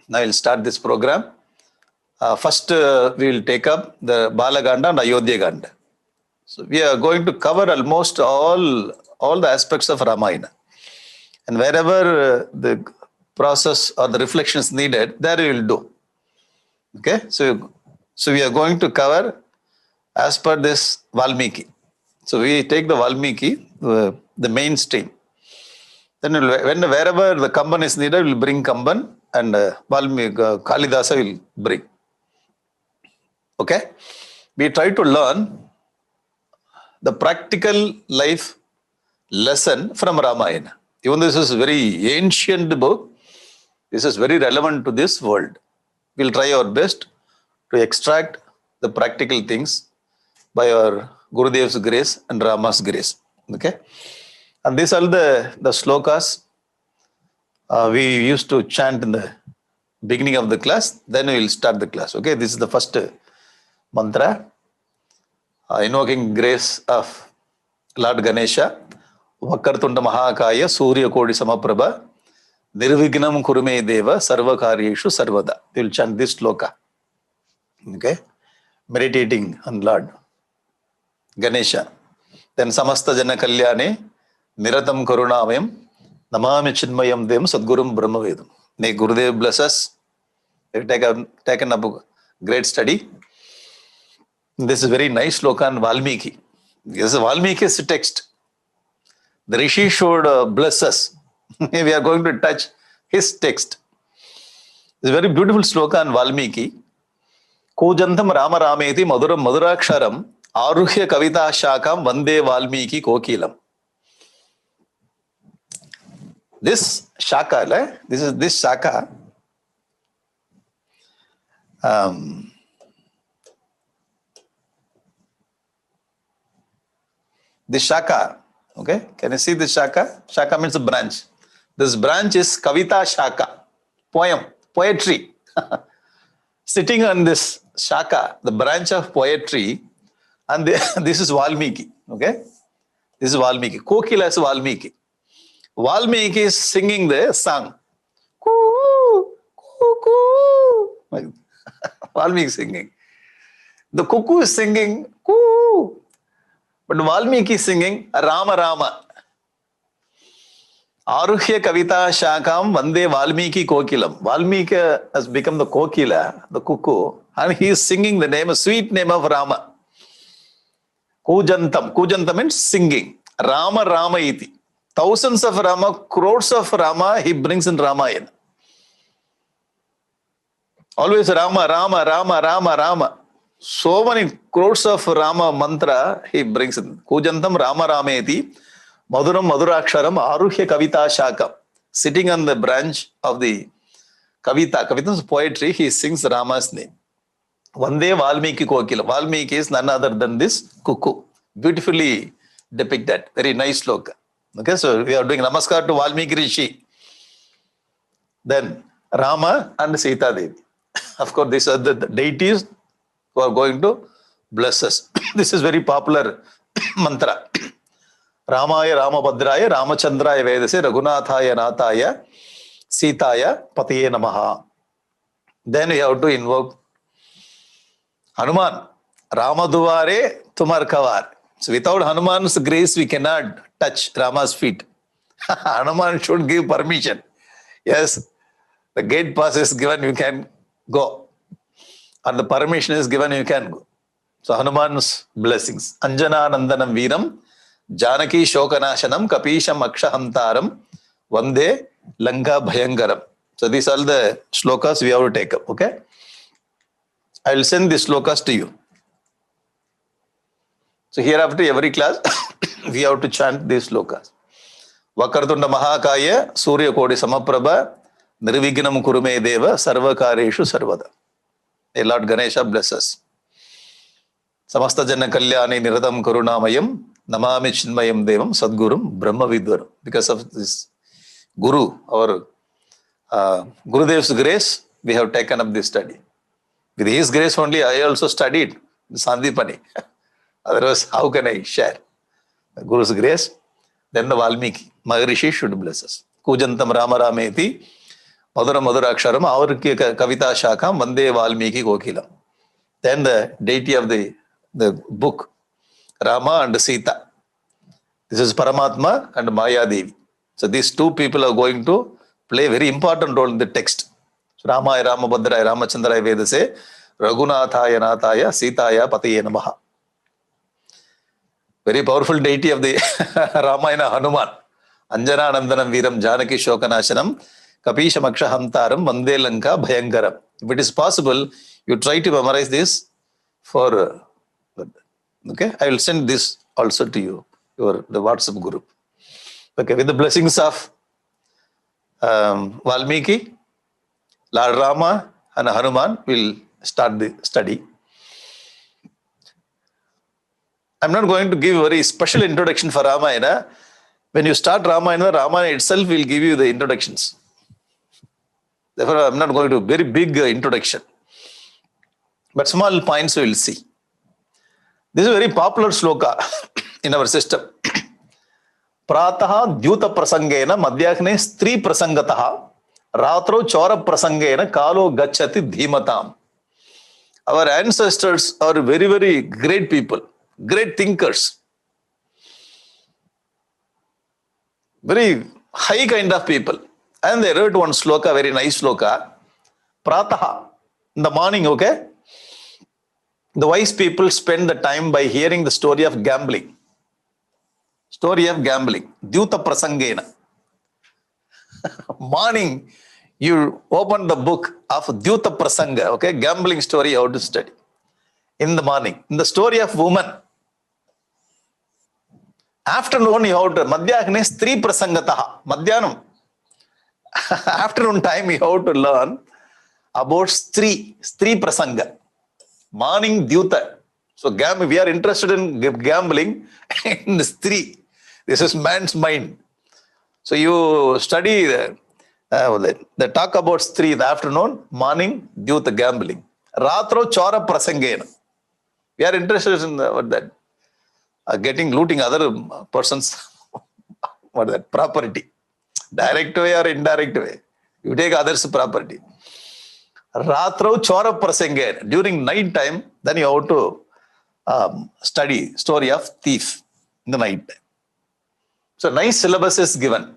Now we'll start this program. First, we will take up the Balakanda and Ayodhya Ganda. So we are going to cover almost all the aspects of Ramayana. And wherever the process or the reflection is needed, there we will do. Okay? So we are going to cover as per this Valmiki. So we take the Valmiki, the mainstream. Then wherever the Kamban is needed, we will bring Kamban, and Valmiki, Kalidasa will bring. Okay? We try to learn the practical life lesson from Ramayana. Even though this is a very ancient book, this is very relevant to this world. We'll try our best to extract the practical things by our Gurudev's grace and Rama's grace. Okay? And these are the slokas we used to chant in the beginning of the class. Then we will start the class. Okay? This is the first mantra. Invoking grace of Lord Ganesha. Vakartunda Mahakaya Surya Kodi Samaprabha Nirvignam Kurume Deva Sarvakaryeshu Sarvada. We will chant this sloka. Okay? Meditating on Lord Ganesha. Then Samasta Jana Kalyane Niratam Karunamayam Namami Chinmayam Dem Sadgurum Brahmavedam. May Gurudev bless us. We have taken up a great study. This is very nice sloka on Valmiki. This is Valmiki's text. The Rishi should bless us. We are going to touch his text. It's a very beautiful sloka on Valmiki. Kujantam Rama Rameti Maduram Maduraksharam Aruhya Kavita Shakam Vande Valmiki Kokilam. This Shaka, this Shaka, this Shaka, okay, can you see this Shaka? Shaka means a branch. This branch is Kavita Shaka, poetry. Sitting on this Shaka, the branch of poetry, and this is Valmiki, okay? This is Valmiki. Kokila is Valmiki. Valmiki is singing the song. Coo, coo, coo. Valmiki is singing. The cuckoo is singing, coo. But Valmiki is singing Rama Rama. Aruhya Kavita Shakam Vande Valmiki Kokilam. Valmiki has become the Kokila, the cuckoo, and he is singing the name, a sweet name of Rama. Kujantam. Kujantam means singing. Rama Rama iti. Thousands of Rama, crores of Rama he brings in Ramayana. Always Rama, Rama, Rama, Rama, Rama. So many crores of Rama mantra he brings in. Kujantam Rama Rameti, Maduram Maduraksharam, Aruhya Kavita Shakam. Sitting on the branch of the Kavita. Kavita is poetry, he sings Rama's name. Vande Valmiki Kokila. Valmiki is none other than this cuckoo. Beautifully depicted. Very nice sloka. Okay, so we are doing Namaskar to Valmiki Rishi. Then Rama and Sita Devi. Of course, these are the deities who are going to bless us. This is very popular mantra. Ramaya Ramabhadraya Ramachandraya Vedase Raghunathaya Nathaya Sitaya Patiye Namaha. Then we have to invoke Hanuman. Ramaduvare Tumar Kavar. So without Hanuman's grace, we cannot touch Rama's feet. Hanuman should give permission. Yes, the gate pass is given, you can go. Or the permission is given, you can go. So Hanuman's blessings. Anjana Nandanam Veeram, Janaki Shokanashanam, Kapisham Akshahantaram, Vande Lanka Bhayangaram. So these are the slokas we have to take up, okay? I will send these slokas to you. So hereafter every class, we have to chant these slokas. Vakartunda Mahakaya, Surya Kodi Samaprabha, Nirvignam Kurume Deva, Sarvakareshu Sarvada. May Lord Ganesha bless us. Samasta Jana Kalyani Niratam Karunamayam, Namami Chinmayam Devam, Sadgurum, Brahma Vidvaram. Because of this Guru, our Gurudev's grace, we have taken up this study. With his grace only, I also studied Sandipani. Otherwise, how can I share? The Guru's grace, then the Valmiki. Maharishi should bless us. Kujantam Rama Rameti, Madhura Madhuraksharam, Avarki Kavita Shakam, Vande Valmiki Kokilam. Then the deity of the book, Rama and Sita. This is Paramatma and Maya Devi. So these two people are going to play a very important role in the text. So Ramaya, Ramabhadraya, Ramachandraya Veda say, Raghunathaya Nathaya, Sitaya Pataya Namaha. Very powerful deity of the Ramayana, Hanuman. Anjana Nandanam Viram Janaki Shokanashanam Kapisha Maksha Hamtaram Vande Lanka Bhayankaram. If it is possible, you try to memorize this for okay. I will send this also to you, the WhatsApp group. Okay, with the blessings of Valmiki, Lord Rama and Hanuman, we'll start the study. I'm not going to give a very special introduction for Ramayana. When you start Ramayana, Ramayana itself will give you the introductions. Therefore, I'm not going to do very big introduction. But small points we will see. This is a very popular sloka in our system. Prataha Dyuta Prasangena Madhyakne Stri Prasangataha Ratro Chora Prasangena Kalo Gachati Dhimatam. Our ancestors are very, very great people, great thinkers, very high kind of people. And they wrote one sloka, very nice sloka. Prataha, in the morning, okay? The wise people spend the time by hearing the story of gambling. Story of gambling. Dyuta Prasangena. Morning, you open the book of Dyuta Prasanga, okay? Gambling story, how to study. In the morning. In the story of woman. Afternoon, you have to, Madhyakne Stri Prasangataha. Madhyanam. Afternoon time, you have to learn about Stri Prasanga. Morning Dyuta. So we are interested in gambling in Stri. This is man's mind. So you study the talk about Stri in the afternoon, morning Dyuta gambling. Ratro Chora Prasangena. We are interested in that. Looting other persons property. Direct way or indirect way. You take others' property. Ratro Chora Prasangena. During night time, then you have to study story of thief in the night time. So nice syllabus is given.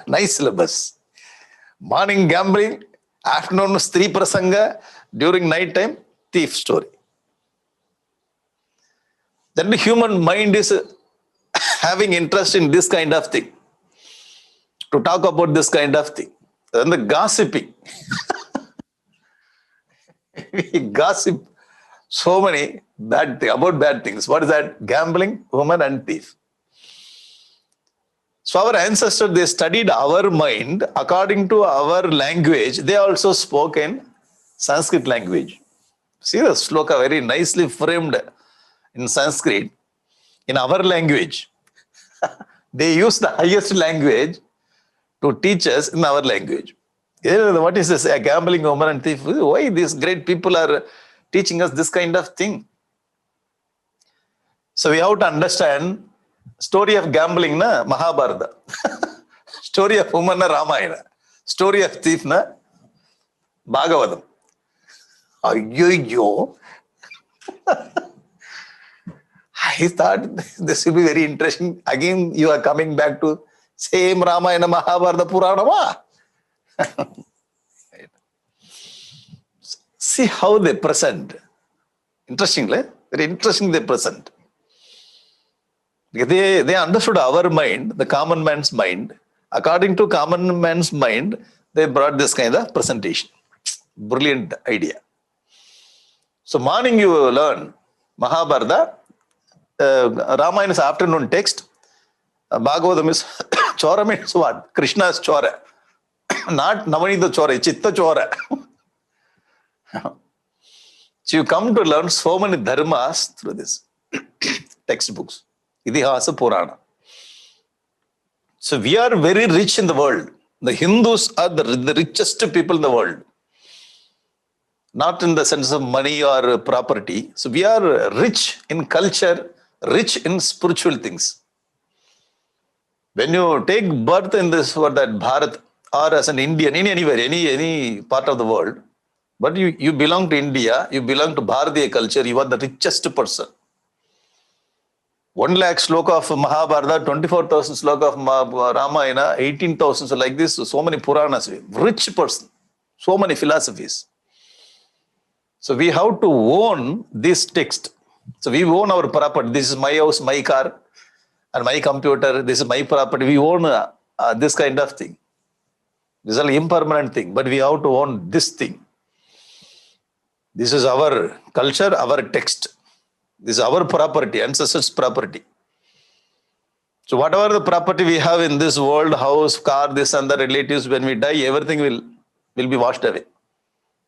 Nice syllabus. Morning gambling, afternoon Stri Prasanga, during night time, thief story. Then the human mind is having interest in this kind of thing. To talk about this kind of thing. Then the gossiping. We gossip so many about bad things. What is that? Gambling, woman and thief. So our ancestors, they studied our mind according to our language. They also spoke in Sanskrit language. See the sloka very nicely framed in Sanskrit. In our language. They use the highest language to teach us in our language. What is this? A gambling woman and thief. Why these great people are teaching us this kind of thing? So we have to understand story of gambling na Mahabharata. Story of woman na Ramayana. Story of thief na Bhagavatam. Ayyo. I thought this will be very interesting. Again, you are coming back to same Ramayana Mahabharata Purana. See how they present. Interestingly, very interesting they present. They understood our mind, the common man's mind. According to common man's mind, they brought this kind of presentation. Brilliant idea. So morning you learn Mahabharata. Ramayana is afternoon text. Bhagavatam is Chora means what? Krishna's Chora. Not Navanita Chora, Chitta Chora. So you come to learn so many dharmas through this textbooks. Itihasa Purana. So we are very rich in the world. The Hindus are the richest people in the world. Not in the sense of money or property. So we are rich in culture, rich in spiritual things. When you take birth in this, what that Bharat, or as an Indian, in anywhere, any part of the world, but you belong to India, you belong to Bharatiya culture, you are the richest person. 1 lakh sloka of Mahabharata, 24,000 sloka of Ramayana, 18,000, so like this, so many Puranas, rich person, so many philosophies. So we have to own this text. So we own our property. This is my house, my car, and my computer. This is my property. We own this kind of thing. This is an impermanent thing, but we have to own this thing. This is our culture, our text. This is our property, ancestors' property. So whatever the property we have in this world, house, car, this and the relatives, when we die, everything will be washed away.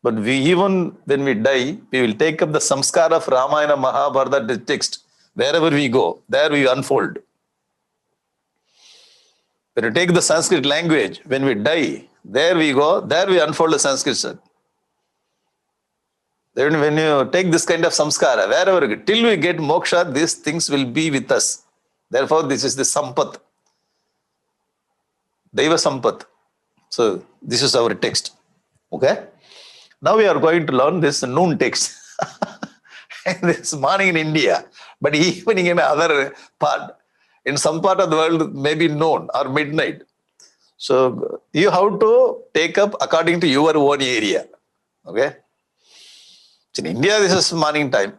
But even when we die, we will take up the samskara of Ramayana, Mahabharata text. Wherever we go, there we unfold. When you take the Sanskrit language, when we die, there we go, there we unfold the Sanskrit. Then when you take this kind of samskara, wherever we go, till we get moksha, these things will be with us. Therefore, this is the sampat. Deva sampat. So, this is our text. Okay? Now we are going to learn this noon text. This morning in India, but evening in other part. In some part of the world, maybe noon or midnight. So you have to take up according to your own area. Okay? In India, this is morning time.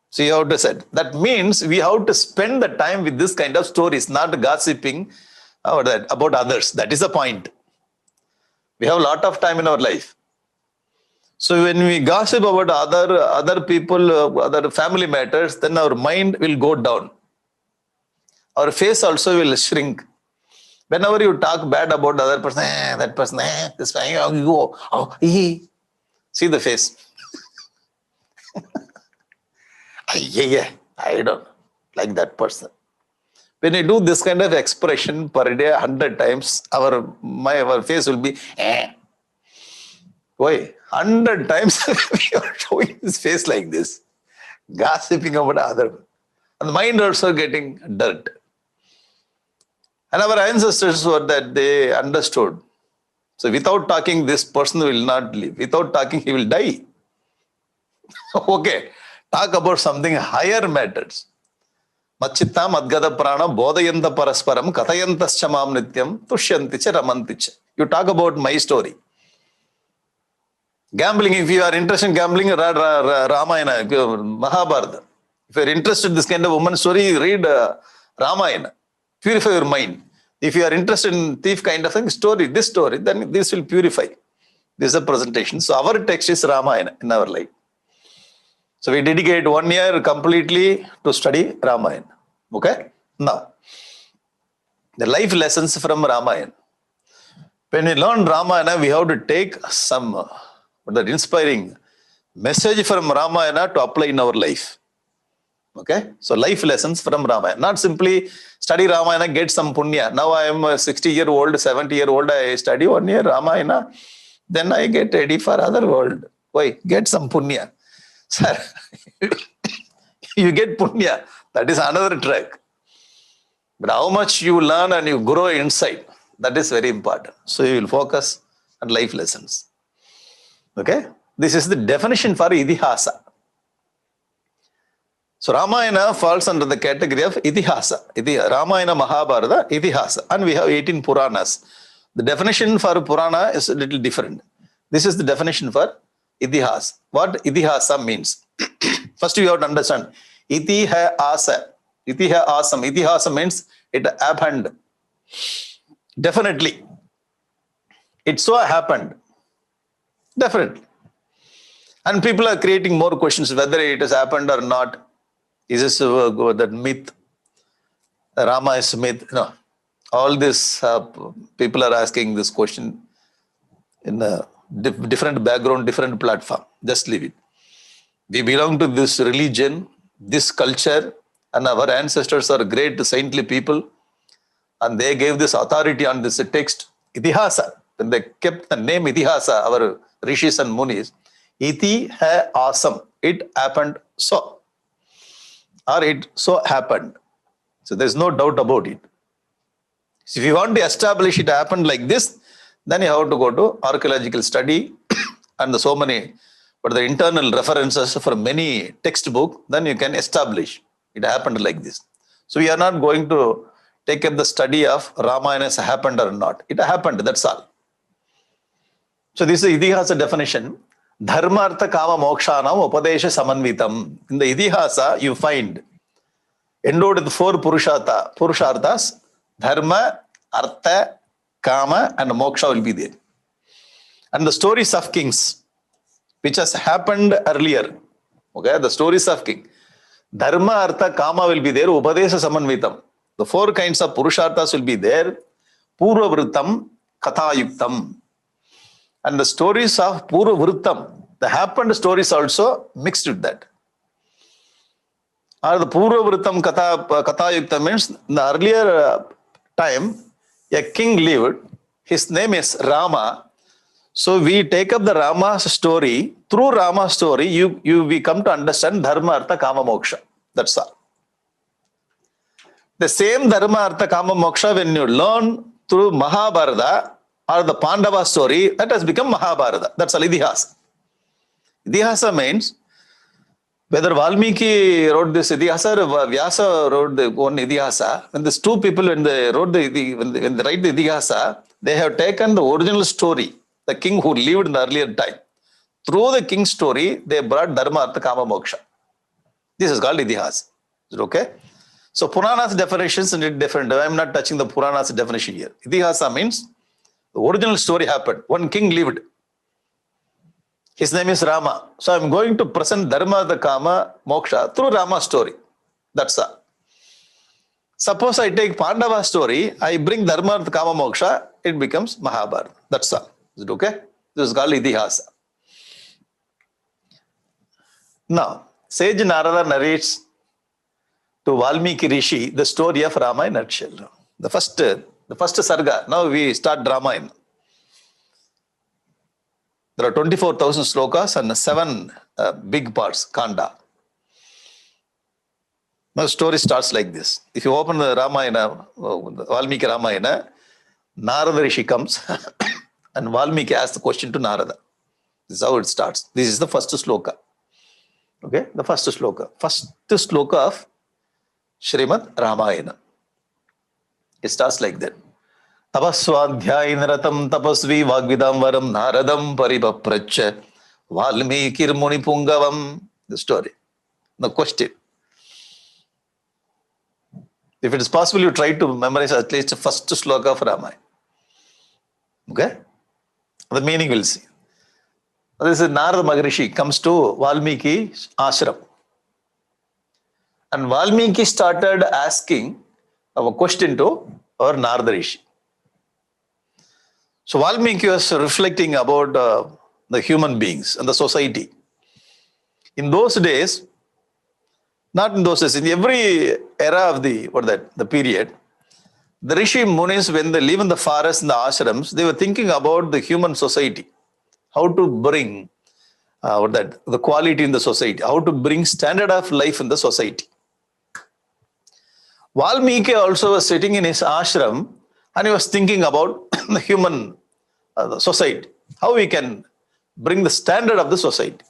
So you have to say. That means we have to spend the time with this kind of stories, not gossiping about others. That is the point. We have a lot of time in our life. So when we gossip about other people, other family matters, then our mind will go down. Our face also will shrink. Whenever you talk bad about the other person, that person, this person, you go, see the face. I don't like that person. When you do this kind of expression per day 100 times, our face will be, Why? 100 times we are showing his face like this, gossiping about other. And the mind also getting dirt. And our ancestors were that they understood. So without talking, this person will not live. Without talking, he will die. Okay, talk about something higher matters. Machitta madgada prana bodhayanta parasparam katayantascha mam nityam tushyanticha ramanticha. You talk about my story. Gambling, if you are interested in gambling, Ramayana, Mahabharata. If you are interested in this kind of woman story, read Ramayana. Purify your mind. If you are interested in thief kind of thing, this story, then this will purify. This is a presentation. So our text is Ramayana in our life. So we dedicate 1 year completely to study Ramayana. Okay? Now, the life lessons from Ramayana. When we learn Ramayana, we have to take some that inspiring message from Ramayana to apply in our life. Okay? So life lessons from Ramayana. Not simply study Ramayana, get some punya. Now I am a 60-year-old, 70-year-old, I study 1 year Ramayana, then I get ready for other world. Why? Get some punya. Sir, you get punya. That is another track. But how much you learn and you grow inside, that is very important. So you will focus on life lessons. Okay? This is the definition for Itihasa. So Ramayana falls under the category of Itihasa. Ramayana, Mahabharata, Itihasa. And we have 18 Puranas. The definition for Purana is a little different. This is the definition for Itihasa. What Itihasa means? First you have to understand. Itihasa. Itihasa means it happened. Definitely. It so happened. Definitely. And people are creating more questions whether it has happened or not. Is this that myth? Rama is myth? No. All this people are asking this question in a different background, different platform. Just leave it. We belong to this religion, this culture, and our ancestors are great saintly people. And they gave this authority on this text, Itihasa. When they kept the name Itihasa, our rishis and munis, Itihasam, it happened so. Or it so happened. So there's no doubt about it. So if you want to establish it happened like this, then you have to go to archaeological study and so many, but the internal references for many textbook, then you can establish it happened like this. So we are not going to take up the study of Ramayana has happened or not. It happened, that's all. So this is Itihasa definition. Dharma artha kama mokshanam upadesha samanvitam. In the Itihasa, you find endowed with 4 Purusharthas, Dharma, Artha, Kama and Moksha will be there. And the stories of kings, which has happened earlier. Okay, the stories of king. Dharma, Artha, Kama will be there. Upadesha Samanvitam. The 4 kinds of Purusharthas will be there. Purva Vrittam, Katha Yuktam. And the stories of Purva Vrittam, the happened stories also mixed with that. Or the Purva Vrittam Katha Yuktam means in the earlier time, a king lived. His name is Rama. So we take up the Rama's story. Through Rama's story, we come to understand Dharma, Artha, Kama, Moksha. That's all. The same Dharma, Artha, Kama, Moksha, when you learn through Mahabharata or the Pandava story, that has become Mahabharata. That's all Itihasa. Itihasa means whether Valmiki wrote this Itihasa or Vyasa wrote the one Itihasa, when these 2 people, when they wrote when they write the Itihasa, they have taken the original story, the king who lived in the earlier time. Through the king's story, they brought Dharma, Artha, Kama, Moksha. This is called Itihasa. Is it okay? So Purana's definitions are different. I am not touching the Purana's definition here. Itihasa means the original story happened. One king lived. His name is Rama. So I am going to present Dharma, the Kama, Moksha through Rama's story. That's all. Suppose I take Pandava story, I bring Dharma, the Kama, Moksha, it becomes Mahabharata. That's all. Is it okay? This is called Itihasa. Now, sage Narada narrates to Valmiki Rishi the story of Rama in a nutshell. The first sarga. Now we start Ramayana. There are 24,000 slokas and 7 big parts, Kanda. Now the story starts like this. If you open the Ramayana, Valmiki Ramayana, Narada Rishi comes and Valmiki asks the question to Narada. This is how it starts. This is the first sloka. Okay, the first sloka. First sloka of Srimad Ramayana. It starts like that. Tapaswadhyayinaratam tapasvi vagvidam varam naradam paripapracha Valmikir Munipungavam. The story. The question. If it is possible, you try to memorize at least the first sloka of Ramayana. Okay? The meaning we'll see. This is Narada Maharishi comes to Valmiki ashram. And Valmiki started asking a question to our Narada Rishi. So Valmiki was reflecting about the human beings and the society. In those days, not in those days, in every era of the period, the Rishi Munis, when they live in the forest, in the ashrams, they were thinking about the human society. How to bring the quality in the society, how to bring standard of life in the society. Valmiki also was sitting in his ashram and he was thinking about the human society, how we can bring the standard of the society.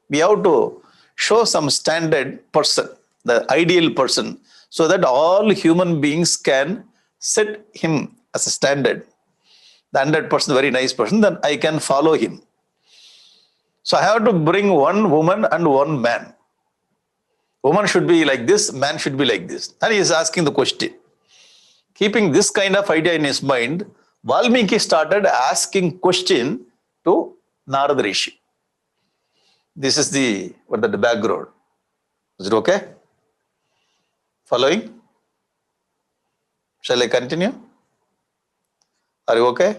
We have to show some standard person, the ideal person, so that all human beings can set him as a standard. The 100% very nice person, then I can follow him. So I have to bring one woman and one man. Woman should be like this, man should be like this. And he is asking the question. Keeping this kind of idea in his mind, Valmiki started asking question to Narada Rishi. This is the background. Is it okay? Following? Shall I continue? Are you okay?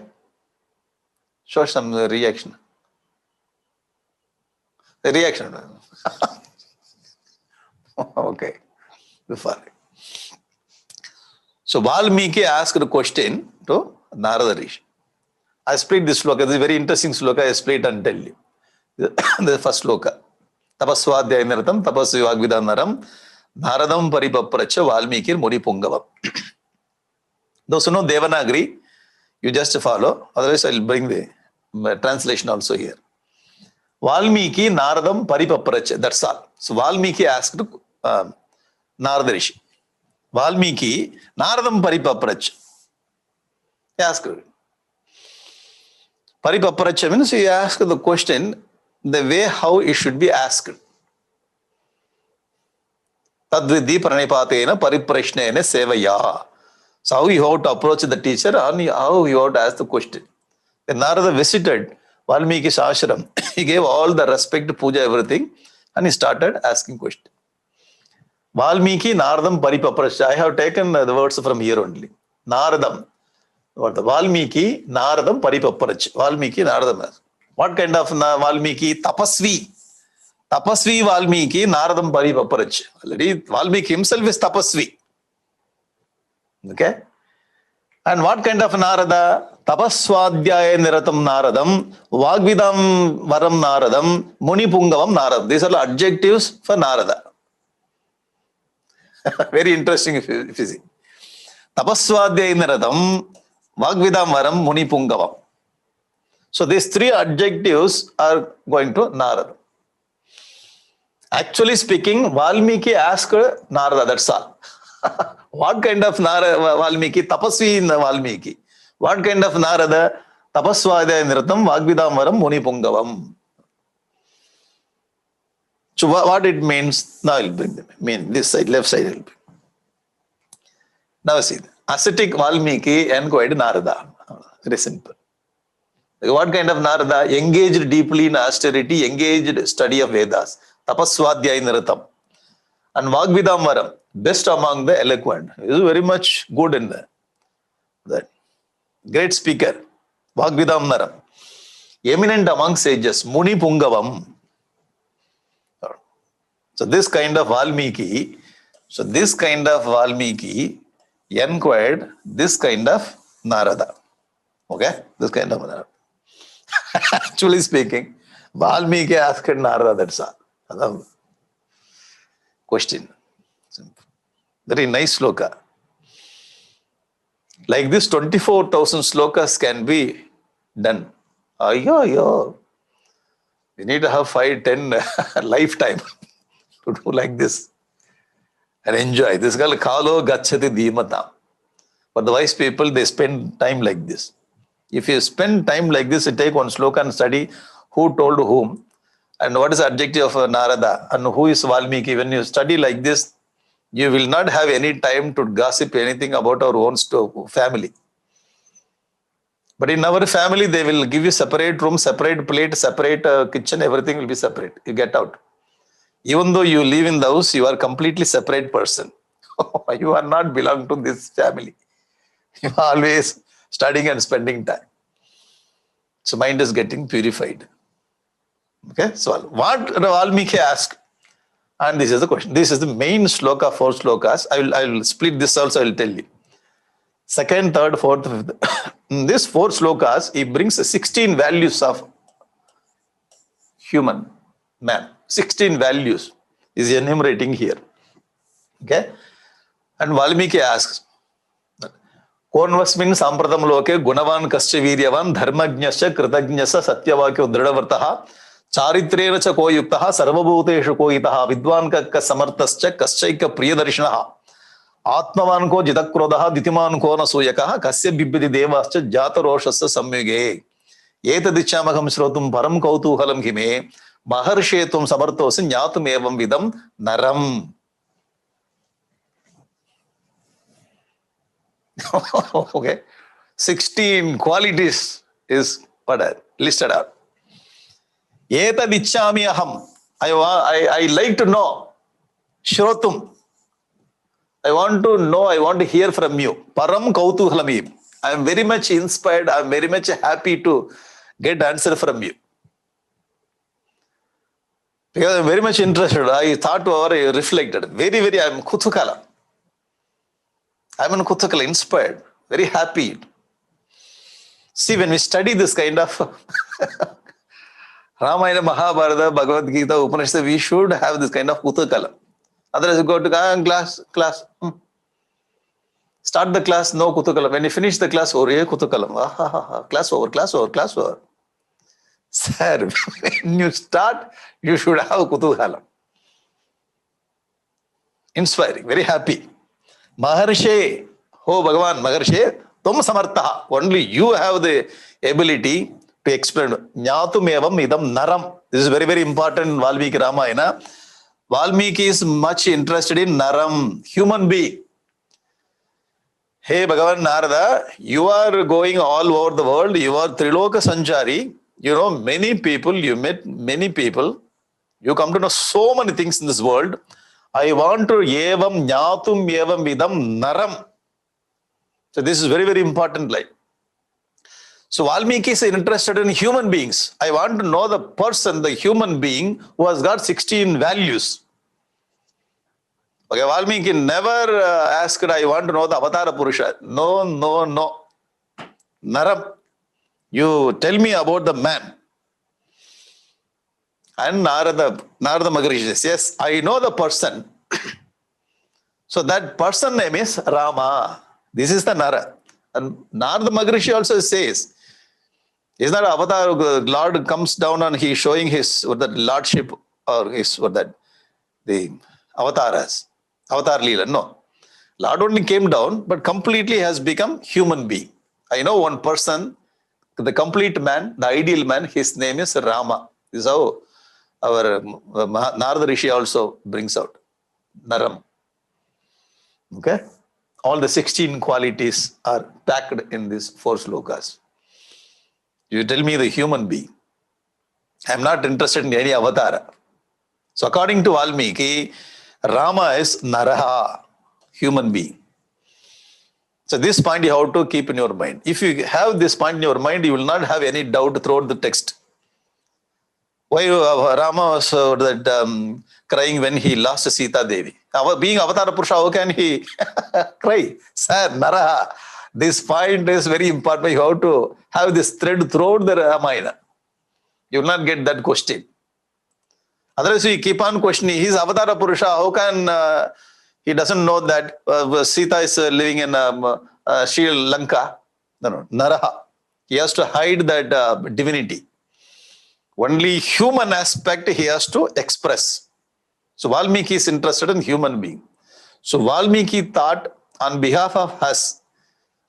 Show some reaction. The reaction. Okay. So Valmiki asked a question to Narada Rishi. I split this sloka. This is a very interesting sloka. I split and tell you. The first sloka. Tapaswadhyayinaratam tapasvi vagvidanaram naradam paripapracha Valmikir Munipungavam. Those who know Devanagari, you just follow. Otherwise, I will bring the translation also here. Valmiki Naradam Paripaprach. That's all. So Valmiki asked Narada Rishi. Valmiki Naradam Paripaprach. He asked. Paripaprach means he asked the question the way how it should be asked. Tadvidhi pranipatena pariprashnena sevaya. So how you have to approach the teacher and how you have to ask the question. When Narada visited Valmiki's ashram, he gave all the respect, puja, everything, and he started asking questions. Valmiki Naradam Paripaprascha. I have taken the words from here only. Naradam. What the Valmiki Naradam Paripaprach. Valmiki Naradam. What kind of Valmiki? Tapasvi. Tapasvi Valmiki Naradam Paripaprach. Already Valmiki himself is Tapasvi. Okay? And what kind of Narada? Tapaswadhyaya Niratam Naradam, Vagvidam Varam Naradam, Munipungavam Narada. These are the adjectives for Narada. Very interesting if you see. Tapaswadhyaya Niratam, Vagvidam Varam, Munipungavam. So these three adjectives are going to Narada. Actually speaking, Valmiki asked Narada, that's all. What kind of Valmiki? Tapasvi in Valmiki. What kind of Narada? Tapasvadaya Niratam Vagvidam Varam Munipungavam. So what it means? Now I'll bring them. Mean this side, left side. I'll bring. Now see, ascetic Valmiki inquired Narada. Very simple. What kind of Narada? Engaged deeply in austerity, engaged study of Vedas. Tapasvadhyaya Niratam. And Vagvidam Varam, best among the eloquent. He is very much good in that. Great speaker. Vagvidam Varam. Eminent among sages. Muni Pungavam. So this kind of Valmiki, inquired this kind of Narada. Okay? This kind of Narada. Actually speaking, Valmiki asked Narada, that's all. Question. Very nice sloka. Like this, 24,000 slokas can be done. You need to have 5-10 lifetime to do like this and enjoy. This is called Kalo Gachati Dhimatam. But the wise people, they spend time like this. If you spend time like this, you take one sloka and study who told whom and what is the adjective of Narada and who is Valmiki. When you study like this, you will not have any time to gossip anything about our own family. But in our family, they will give you separate room, separate plate, separate kitchen, everything will be separate. You get out. Even though you live in the house, you are a completely separate person. You are not belong to this family. You are always studying and spending time. So mind is getting purified. Okay, so what Valmiki asked, and this is the question. This is the main sloka, 4 slokas. I will split this also, I will tell you. Second, third, fourth, fifth. In these 4 slokas, he brings 16 values of human man. 16 values is enumerating here. Okay, and Valmiki asks, Konvasmin Sampradam Loke Gunavan Kascha Viryavan Dharmajnasya Kritagnyasa Satyavakyo Dridhavartaha Charitrena cha ko yuktaha sarvabhuteshu ko itaha vidwan ka samartascha kaschaika priyadarshinaha atmavan ko jitakrodaha ditiman ko nasuyakaha kasya bibbidi devascha jataroshasya samyuge etadichamaham shrotum param kautuhalam hime maharshetum samartosi nyatum evam vidam naram. Okay, 16 qualities is what listed out. Etadichami aham. I like to know. Shrotum. I want to know, I want to hear from you. Param kautuhalamim. I am very much inspired. I am very much happy to get answer from you. Because I am very much interested. I thought or I reflected. Very, I am kuthukala. I am in kuthukala, inspired. Very happy. See, when we study this kind of Ramayana, Mahabharata, Bhagavad Gita, Upanishad, we should have this kind of kuthukala. Otherwise, you go to class. Start the class, no kutukalam. When you finish the class, oh, kutukalam. Class over, class over, class over. Sir, when you start, you should have kutukalam. Inspiring, very happy. Maharshe, oh Bhagavan, Maharshe, tum samartha. Only you have the ability to explain. Jnatum evam idam naram. This is very, very important in Valmiki Ramayana. Valmiki is much interested in naram, human being. Hey Bhagavan Narada, you are going all over the world. You are Triloka Sanchari. You know many people, you met many people. You come to know so many things in this world. I want to evam jnatum evam vidam naram. So this is very, very important line. So Valmiki is interested in human beings. I want to know the person, the human being who has got 16 values. Okay, Valmiki never asked, I want to know the Avatara Purusha. No, no, no. Naram, you tell me about the man. And Narada Maharishi says, yes, I know the person. So that person name is Rama. This is the Nara. And Narada Maharishi also says, is that Avatar, Lord comes down and he is showing his lordship or his the Avataras. Avatar Leela. No. Lord only came down, but completely has become human being. I know one person, the complete man, the ideal man, his name is Rama. This is how our Narada Rishi also brings out. Naram. Okay? All the 16 qualities are packed in these 4 slokas. You tell me the human being. I am not interested in any avatara. So according to Valmiki, Rama is Naraha, human being. So this point you have to keep in your mind. If you have this point in your mind, you will not have any doubt throughout the text. Why Rama was crying when he lost Sita Devi? Being Avatara-purusa, how can he cry? Sir, Naraha, this point is very important. You have to have this thread throughout the Ramayana. You will not get that question. Otherwise, we keep on questioning, he's Avatara-purusa, how can he doesn't know that Sita is living in Sri Lanka? No, Naraha. He has to hide that divinity. Only human aspect he has to express. So Valmiki is interested in human being. So Valmiki thought on behalf of us,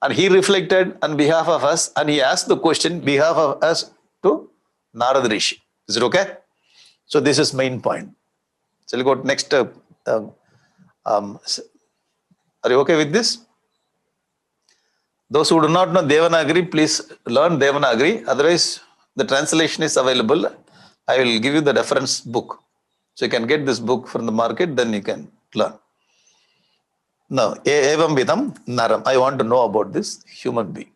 and he reflected on behalf of us, and he asked the question behalf of us to Narada Rishi. Is it okay? So this is main point. So we'll go next. Are you okay with this? Those who do not know Devanagari, please learn Devanagari. Otherwise, the translation is available. I will give you the reference book. So you can get this book from the market, then you can learn. Now, evam vidam naram. I want to know about this human being.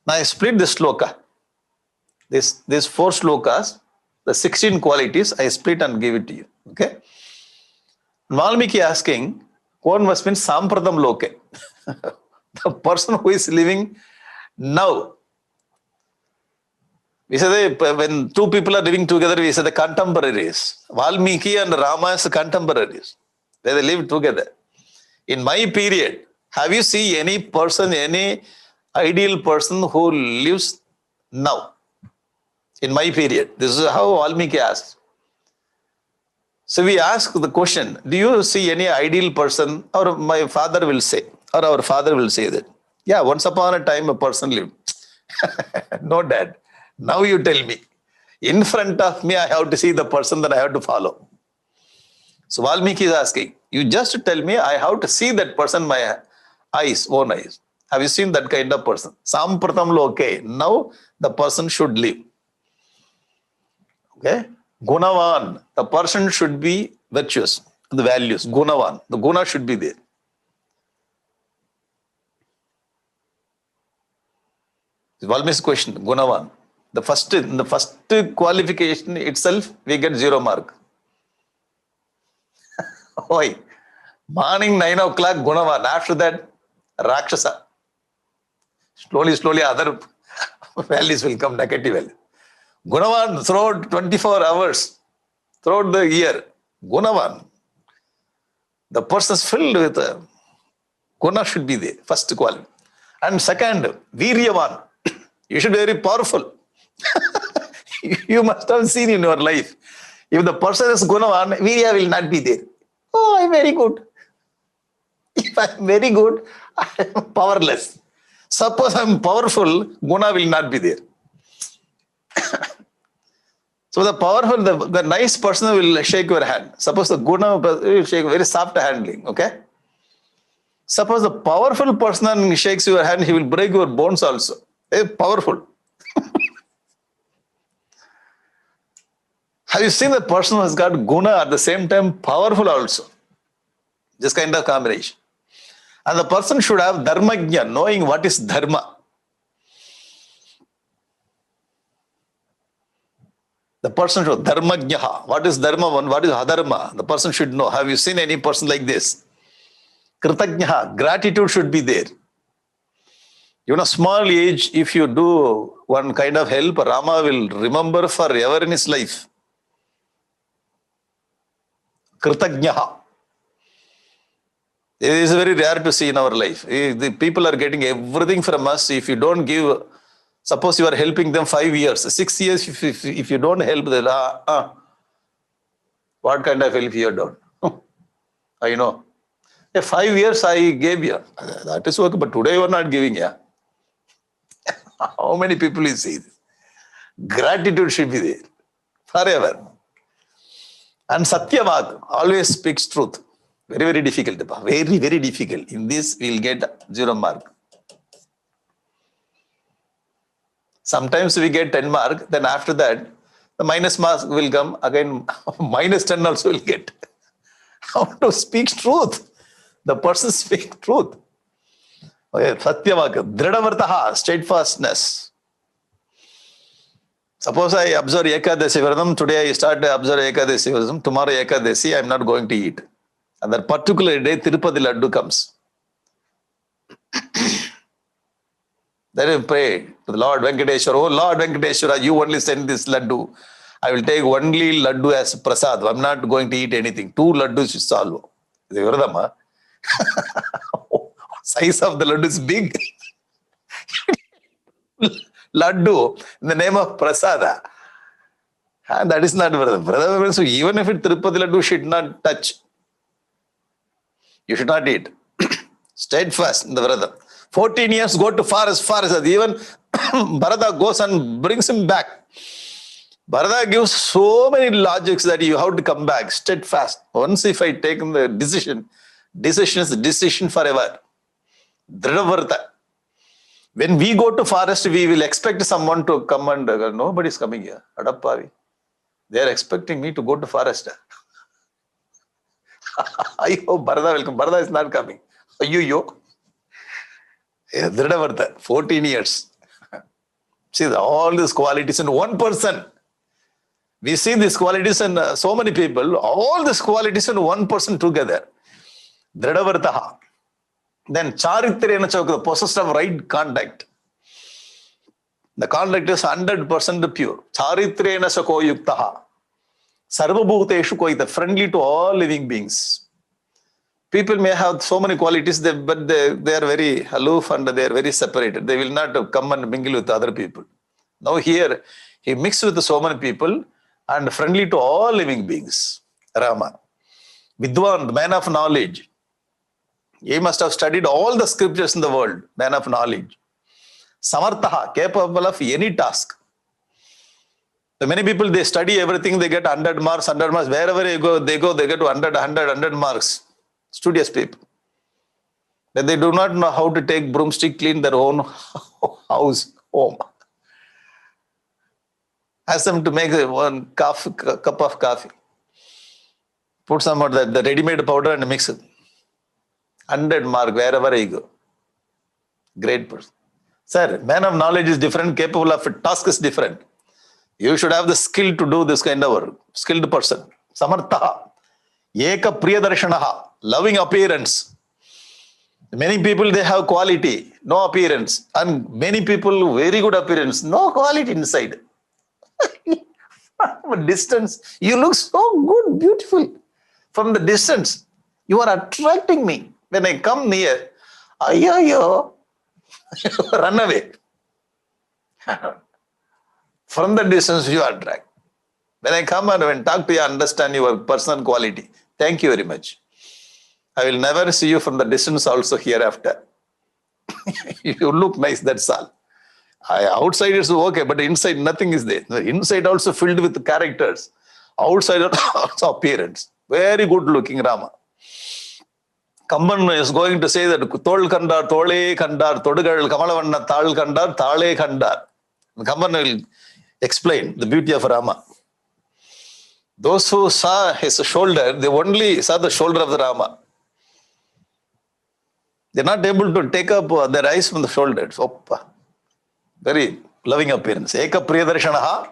Now I split this sloka. These 4 slokas, the 16 qualities, I split and give it to you. Okay? Valmiki asking, one must mean Sampradam Loke. The person who is living now. We say when 2 people are living together, we say the contemporaries. Valmiki and Rama is contemporaries. They live together. In my period, have you seen any person, any ideal person who lives now? In my period. This is how Valmiki asks. So we ask the question, do you see any ideal person? Or my father will say, or our father will say that, yeah, once upon a time a person lived. No, Dad. Now you tell me. In front of me, I have to see the person that I have to follow. So Valmiki is asking, you just tell me, I have to see that person, my eyes, own eyes. Have you seen that kind of person? Sampratam Loke. Now the person should live. Okay? Gunavan. The person should be virtuous. The values. Gunavan. The guna should be there. Valmiki's question. Gunavan. The first qualification itself, we get 0 mark. Why? Morning 9 o'clock, Gunavan. After that, Rakshasa. Slowly other values will come, negative value. Gunavan throughout 24 hours, throughout the year. Gunavan. The person is filled with Guna should be there, first quality. And second, Viryavan. You should be very powerful. You must have seen in your life. If the person is Gunavan, Virya will not be there. Oh, I'm very good. If I'm very good, I'm powerless. Suppose I'm powerful, Guna will not be there. So the powerful, the nice person will shake your hand. Suppose the Guna will shake very soft handling, okay? Suppose the powerful person shakes your hand, he will break your bones also. Powerful. Have you seen the person who has got Guna at the same time powerful also? This kind of combination. And the person should have Dharmajna, knowing what is Dharma. The person should Dharmajna. What is Dharma? What is Adharma? The person should know. Have you seen any person like this? Kritajna, gratitude should be there. Even a small age, if you do one kind of help, Rama will remember forever in his life. Kritajna. It is very rare to see in our life. The people are getting everything from us. If you don't give, suppose you are helping them 5 years, 6 years, if you don't help them, what kind of help you have done? I know. 5 years I gave you. That is okay, but today you are not giving. Yeah. How many people you see this? Gratitude should be there forever. And Satyavad always speaks truth. Very, very difficult. Very, very difficult. In this, we will get 0 mark. Sometimes we get 10 mark. Then after that, the minus marks will come. Again, minus 10 also will get. How to speak truth? The person speaks truth. Satyavaka, Dhradavartaha, steadfastness. Suppose I observe Ekadasi Vradam, today I start to observe Ekadasi Vradam, tomorrow Ekadasi, I am not going to eat. And that particular day, Tirupati Laddu comes. Then I pray to the Lord Venkateshwara, oh Lord Venkateshwara, you only send this Laddu. I will take only Laddu as prasad. I am not going to eat anything. 2 Laddus is solve. Is it Vradam? Size of the Laddu is big. Laddu in the name of prasada. And that is not Vradam. So even if it Tirupati Laddu should not touch, you should not eat. Steadfast in the Vradam. 14 years, go to forest. Even Bharata goes and brings him back. Bharata gives so many logics that you have to come back. Steadfast. Once if I take the decision is decision forever. Dhradavarta. When we go to forest, we will expect someone to come and nobody is coming here. Adappavi. They are expecting me to go to forest. I hope Bharata will come. Bharata is not coming. Yo. Dhradavarta, 14 years. See all these qualities in one person. We see these qualities in so many people. All these qualities in one person together. Dhradavartaha. Then Charitrena Chok, the possessed of right conduct. The conduct is 100% pure. Charitrena Chako Yuktaha. Sarvabhuteshu Koita, friendly to all living beings. People may have so many qualities, but they are very aloof and they are very separated. They will not come and mingle with other people. Now here, he mixed with so many people and friendly to all living beings. Rama. Vidwan, the man of knowledge. He must have studied all the scriptures in the world, man of knowledge. Samarthaha, capable of any task. So many people, they study everything, they get 100 marks, 100 marks. Wherever they go, they get 100 marks. Studious people. But they do not know how to take broomstick, clean their own house, home. Ask them to make one cup of coffee. Put some of the ready-made powder and mix it. 100 mark wherever I go. Great person. Sir, man of knowledge is different, capable of a task is different. You should have the skill to do this kind of work. Skilled person. Samartha. Eka Priyadarshanaha. Loving appearance. Many people, they have quality, no appearance. And many people, very good appearance, no quality inside. From a distance, you look so good, beautiful. From the distance, you are attracting me. When I come near, Ayyo, run away. From the distance you are dragged. When I come and when talk to you, understand your personal quality. Thank you very much. I will never see you from the distance also hereafter. You look nice, that's all. Outside is okay, but inside nothing is there. The inside also filled with characters. Outside also appearance. Very good looking Rama. Kamban is going to say that Tol Kandar, Tole Kandar, Todagal, Kamalavanna, Tal Kandar, Tale Kandar. Kamban will explain the beauty of Rama. Those who saw his shoulder, they only saw the shoulder of the Rama. They're not able to take up their eyes from the shoulders. Oppa. Very loving appearance. Eka Priyadarshanaha.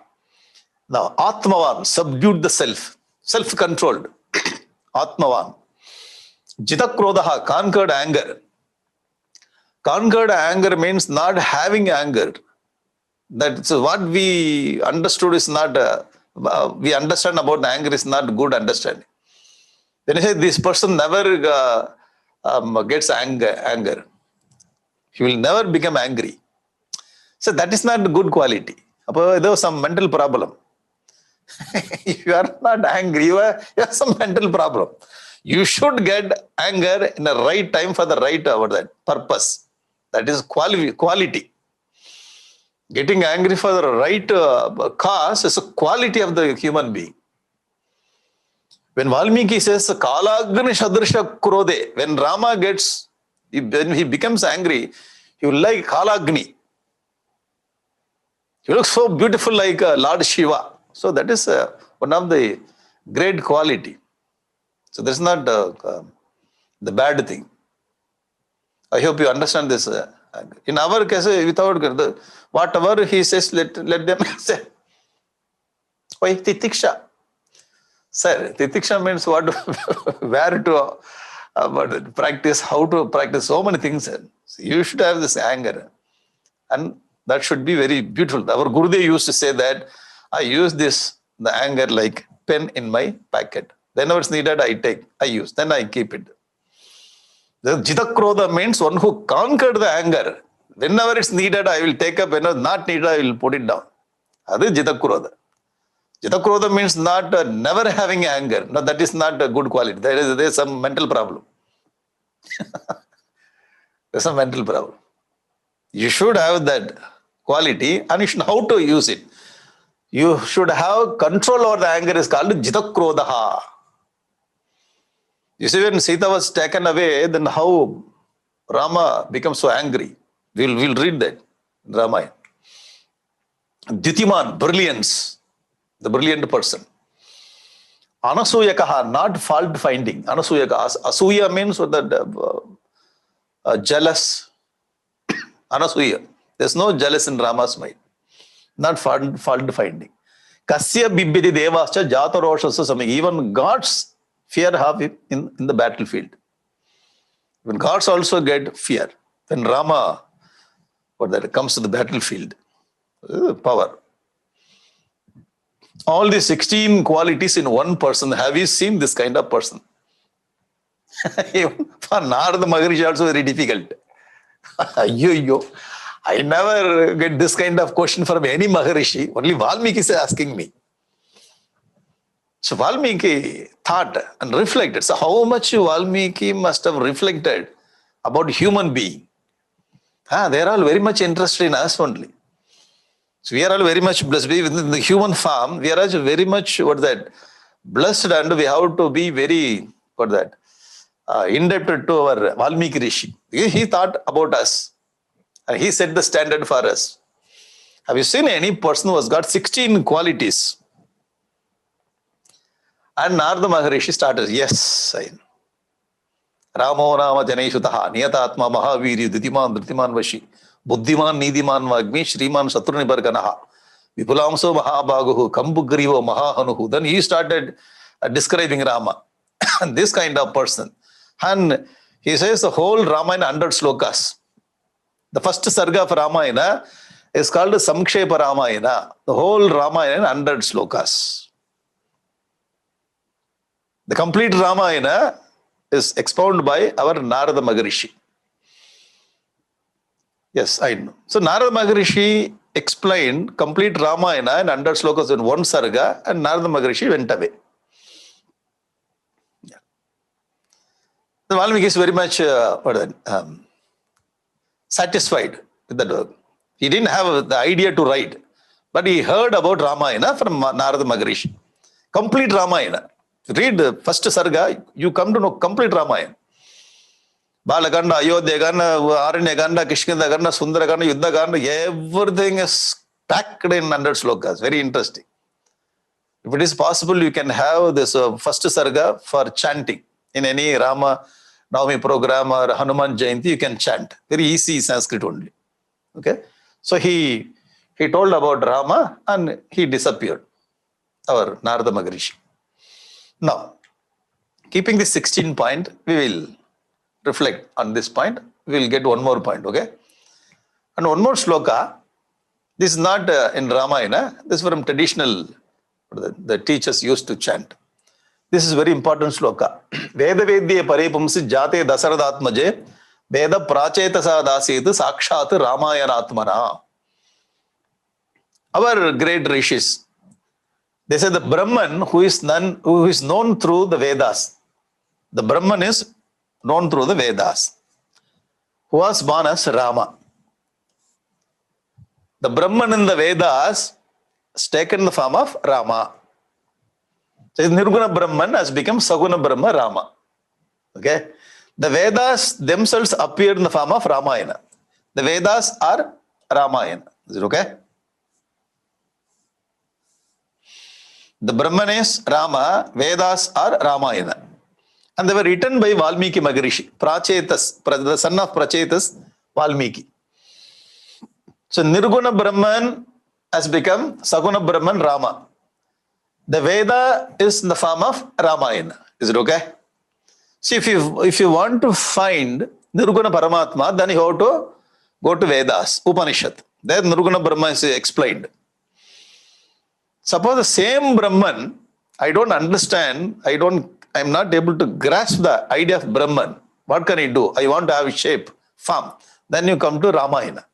Now, Atmavan subdued the self, self-controlled. Atmavan. Jitakrodaha, conquered anger. Conquered anger means not having anger. That's what we understood is not, we understand about anger is not good understanding. When I say this person never gets anger, he will never become angry. So that is not a good quality. There was some mental problem. If you are not angry, you have some mental problem. You should get anger in the right time for the right purpose. That is quality. Getting angry for the right cause is a quality of the human being. When Valmiki says, Kalagni Shadrisha Krode, when Rama when he becomes angry, he will like Kalagni. He looks so beautiful like Lord Shiva. So that is one of the great quality. So that's not the bad thing. I hope you understand this. In our case, without whatever he says, let them say. Why Titiksha? Sir, Titiksha means what? Where to practice, how to practice, so many things. So you should have this anger. And that should be very beautiful. Our Gurudev used to say that I use the anger like pen in my pocket. Whenever it's needed, I use. Then I keep it. The Jitakrodha means one who conquered the anger. Whenever it's needed, I will take up. Whenever not needed, I will put it down. That is Jitakrodha. Jitakrodha means not never having anger. No, that is not a good quality. There is some mental problem. There's some mental problem. You should have that quality and you should know how to use it. You should have control over the anger is called Jitakrodha. You see, when Sita was taken away, then how Rama becomes so angry. We'll read that in Ramayana. Ditiman, brilliance, the brilliant person. Anasuyakaha, not fault finding. Anasuyaka, Asuya means jealous. Anasuya. There's no jealous in Rama's mind. Not fault finding. Kasya bibbidi devascha jatarosha sami. Even gods fear have it in the battlefield. When gods also get fear, when Rama comes to the battlefield, power. All these 16 qualities in one person. Have you seen this kind of person? Even for Narada Maharishi also very difficult. I never get this kind of question from any Maharishi. Only Valmiki is asking me. So Valmiki thought and reflected. So how much Valmiki must have reflected about human being? They are all very much interested in us only. So we are all very much blessed. Within the human form, we are also very much blessed, and we have to be very indebted to our Valmiki Rishi. He thought about us. And he set the standard for us. Have you seen any person who has got 16 qualities? And Narada Maharishi started, yes, Ramo Rama Janeshutaha, Niyatatma Mahaviri, Ditiman, Dritiman Vashi, Buddhiman, Nidiman Vagmi, Shriman Satrunibarganaha, Vipulamso Mahabhaguhu, Kambugrivo Mahahanuhu. Then he started describing Rama, this kind of person. And he says the whole Ramayana 100 slokas. The first sarga of Ramayana is called Sankshepa Ramayana. The whole Ramayana 100 slokas. The complete Ramayana is expounded by our Narada Maharishi. Yes, I know. So Narada Maharishi explained complete Ramayana in 100 slokas in one sarga, and Narada Maharishi went away. Yeah. The Valmiki is very much satisfied with that work. He didn't have the idea to write, but he heard about Ramayana from Narada Maharishi. Complete Ramayana. Read the first sarga, you come to know complete Ramayana. Balakanda, Ayodhyaganda, Aranyaganda, Kishkindaganda, Sundaraganda, Yuddhaganda, everything is packed in 100 slokas. Very interesting. If it is possible, you can have this first sarga for chanting. In any Rama Navami program or Hanuman Jayanti, you can chant. Very easy Sanskrit only. Okay. So he told about Rama and he disappeared. Our Narada Maharishi. Now, keeping this 16 point, we will reflect on this point. We will get one more point, okay? And one more shloka. This is not in Ramayana. This is from traditional, the teachers used to chant. This is very important shloka. Veda vedye paripumsi jate dasaradatmaje Veda prachetasa dasit sakshat Ramayanatmana. Our great rishis, they say the Brahman who is known through the Vedas. The Brahman is known through the Vedas, who was born as Rama. The Brahman in the Vedas is taken the form of Rama. So Nirguna Brahman has become Saguna Brahma Rama. Okay? The Vedas themselves appeared in the form of Ramayana. The Vedas are Ramayana. Is it okay? The Brahman is Rama, Vedas are Ramayana. And they were written by Valmiki Maharishi, Prachetas, the son of Prachetas, Valmiki. So Nirguna Brahman has become Saguna Brahman Rama. The Veda is in the form of Ramayana. Is it okay? See, if you want to find Nirguna Paramatma, then you have to go to Vedas, Upanishad. There Nirguna Brahma is explained. Suppose the same Brahman, I don't understand, I'm not able to grasp the idea of Brahman. What can I do? I want to have a shape, form. Then you come to Ramayana.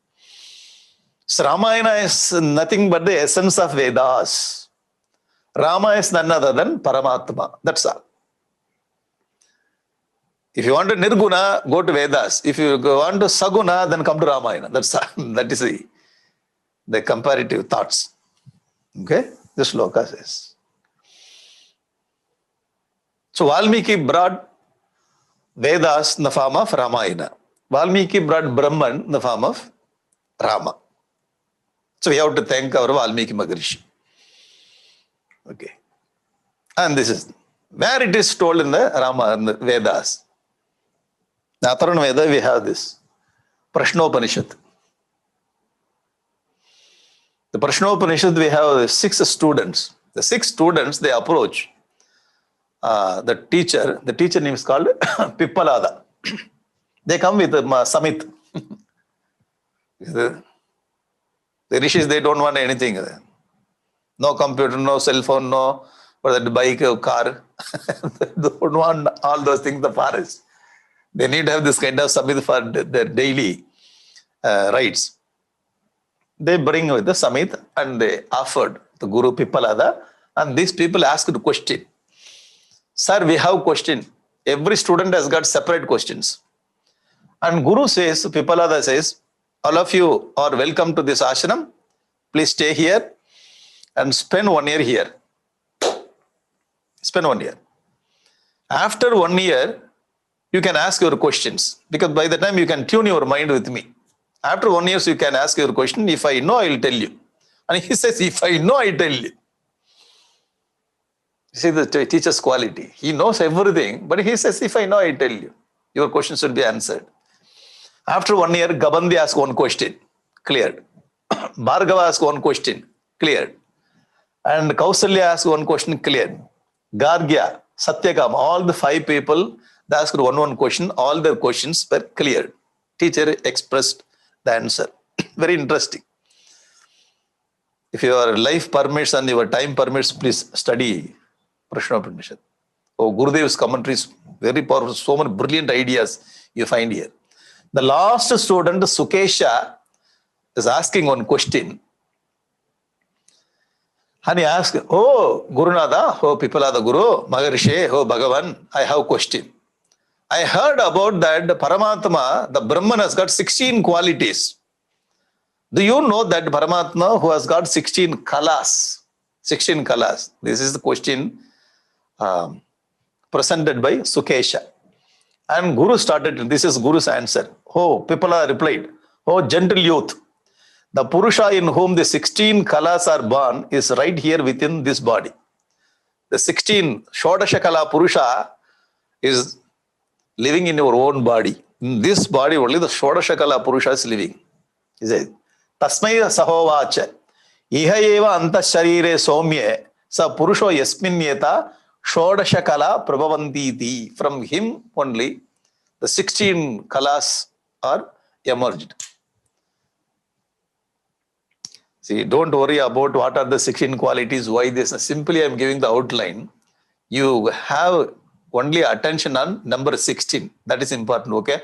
So Ramayana is nothing but the essence of Vedas. Rama is none other than Paramatma. That's all. If you want to Nirguna, go to Vedas. If you want to Saguna, then come to Ramayana. That's all. That is the comparative thoughts. Okay? This shloka says. So Valmiki brought Vedas in the form of Ramayana. Valmiki brought Brahman in the form of Rama. So we have to thank our Valmiki Maharishi. Okay. And this is where it is told in the Rama, in the Vedas. The Atharvana Veda, we have this. Prashna. The Prashna, we have 6 students. The 6 students, they approach the teacher. The teacher name is called Pippalada. They come with Samit. The rishis, they don't want anything. No computer, no cell phone, no bike or car. They don't want all those things in the forest. They need to have this kind of Samit for their daily rites. They bring with the Samit and they offered the Guru Pippalada, and these people asked a question. Sir, we have question. Every student has got separate questions. And Guru says, Pippalada says, all of you are welcome to this ashram. Please stay here and spend 1 year here. Spend 1 year. After 1 year, you can ask your questions, because by the time you can tune your mind with me. After 1 year, you can ask your question. If I know, I will tell you. And he says, if I know, I tell you. You see the teacher's quality. He knows everything, but he says, if I know, I tell you. Your question should be answered. After 1 year, Gabandi asked one question, cleared. Bhargava asked one question, cleared. And Kausalya asked one question, cleared. Gargya, Satyakam, all the 5 people, they asked one question, all their questions were cleared. Teacher expressed the answer. Very interesting. If your life permits and your time permits, please study Prashna. Oh, Gurudev's commentaries, very powerful, so many brilliant ideas you find here. The last student, Sukesha, is asking one question. And he asks, oh, Gurunada, oh, people are the Guru, Maharishi, oh, Bhagavan, I have a question. I heard about that Paramatma, the Brahman has got 16 qualities. Do you know that Paramatma who has got 16 kalas? 16 kalas. This is the question presented by Sukesha. And Guru started, this is Guru's answer. Oh, people are replied, oh, gentle youth. The Purusha in whom the 16 kalas are born is right here within this body. The 16 Shodasha Kala Purusha is living in your own body. In this body only the Shodasha Kala Purusha is living. He says, Tasmai Sahovacha, Iha eva anta sharire somye, sa Purusho yasminyeta Shodasha Kala Prabhavantiti. From him only the 16 kalas are emerged. See, don't worry about what are the 16 qualities, why this. Simply I am giving the outline. You have only attention on number 16. That is important, okay?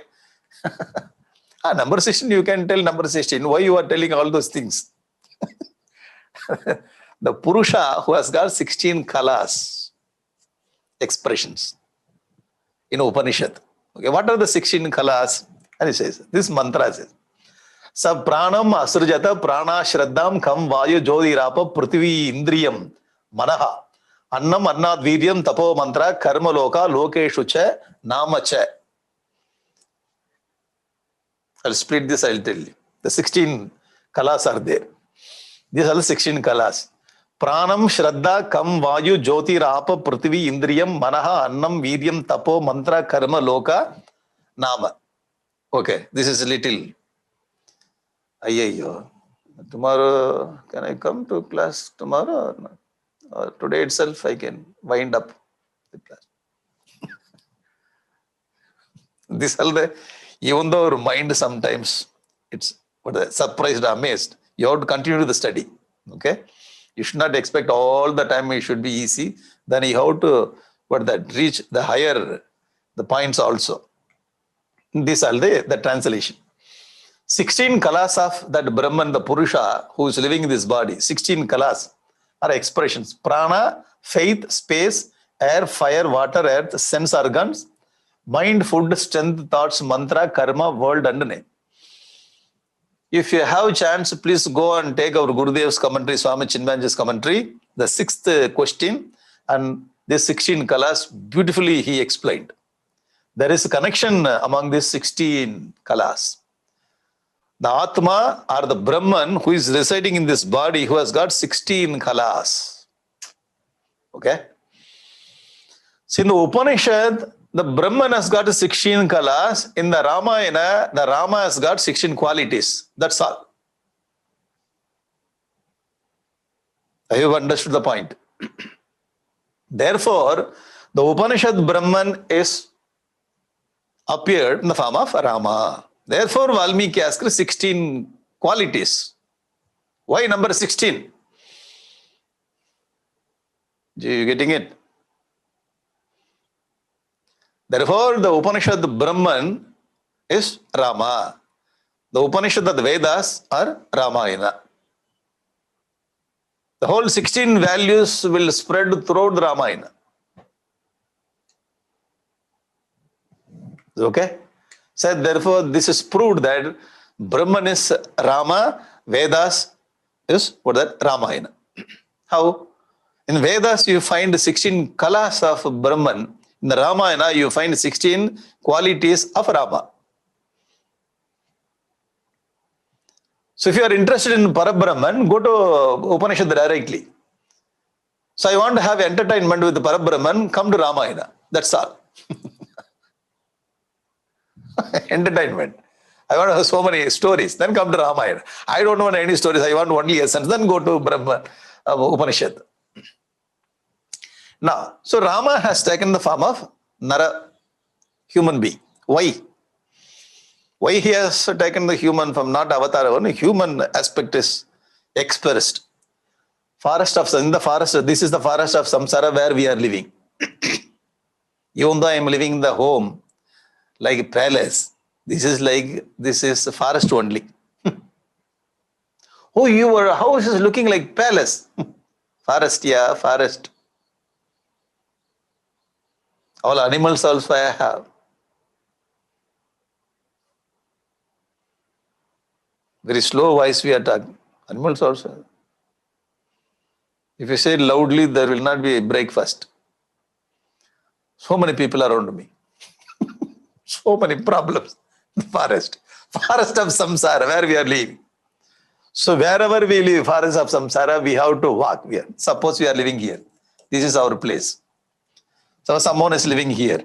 Number 16, you can tell number 16. Why you are telling all those things? The Purusha who has got 16 kalas, expressions in Upanishad. Okay, what are the 16 kalas? And he says, this mantra says, Sa pranam asrujata prana shraddam kam vayu jyotirapa prithvi indriyam manaha annam annad viryam tapo mantra karma loka lokeshu cha nama cha. I'll split this, I'll tell you. The 16 kalas are there. These are the 16 kalas. Pranam shraddha kam vayu jyotirapa prithvi indriyam manaha annam viryam tapo mantra karma loka nama. Okay, this is a little. Ayyo. Tomorrow, can I come to class tomorrow or not? Or today itself I can wind up the class. This all the, even though your mind sometimes it's surprised, amazed, you have to continue the study. Okay? You should not expect all the time it should be easy. Then you have to reach the higher the points also. This all the translation. 16 kalas of that Brahman, the Purusha, who is living in this body, 16 kalas are expressions. Prana, faith, space, air, fire, water, earth, sense organs, mind, food, strength, thoughts, mantra, karma, world and name. If you have a chance, please go and take our Gurudev's commentary, Swami Chinmayanji's commentary, the 6th question, and this 16 kalas, beautifully he explained. There is a connection among these 16 kalas. The Atma or the Brahman who is residing in this body who has got 16 kalas. Okay? See, in the Upanishad, the Brahman has got 16 kalas. In the Ramayana, the Rama has got 16 qualities. That's all. I have understood the point. Therefore, the Upanishad Brahman is appeared in the form of Rama. Therefore, Valmiki asked 16 qualities. Why number 16? Are you getting it? Therefore, the Upanishad Brahman is Rama. The Upanishad, the Vedas are Ramayana. The whole 16 values will spread throughout the Ramayana. Okay? So therefore, this is proved that Brahman is Rama, Vedas is Ramayana. How? In Vedas, you find 16 kalas of Brahman. In the Ramayana, you find 16 qualities of Rama. So if you are interested in Parabrahman, go to Upanishad directly. So I want to have entertainment with the Parabrahman, come to Ramayana. That's all. Entertainment. I want to have so many stories. Then come to Ramayana. I don't want any stories. I want only essence. Then go to Brahma, Upanishad. Now, so Rama has taken the form of Nara, human being. Why? Why he has taken the human from not Avatara? Only human aspect is expressed. In the forest, this is the forest of Samsara where we are living. Even though I am living in the home, like a palace, This is the forest only. Oh, your house is looking like palace. Forest, yeah, forest. All animals also I have. Very slow voice we are talking. Animals also. If you say loudly, there will not be breakfast. So many people around me. So many problems. The forest. Forest of Samsara, where we are living. So wherever we live, forest of Samsara, we have to walk here. Suppose we are living here. This is our place. So someone is living here.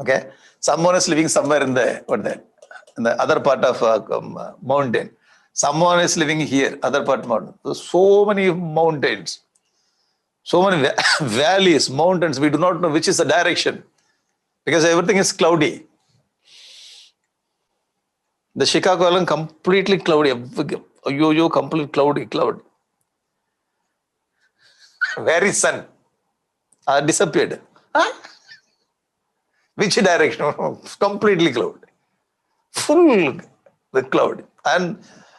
Okay? Someone is living somewhere in the other part of mountain. Someone is living here, other part of mountain. So many mountains. So many valleys, mountains. We do not know which is the direction. Because everything is cloudy. The Shikakulam completely cloudy. You completely cloud. Where is sun? Disappeared. Huh? Which direction? Completely cloud. Full the cloud. And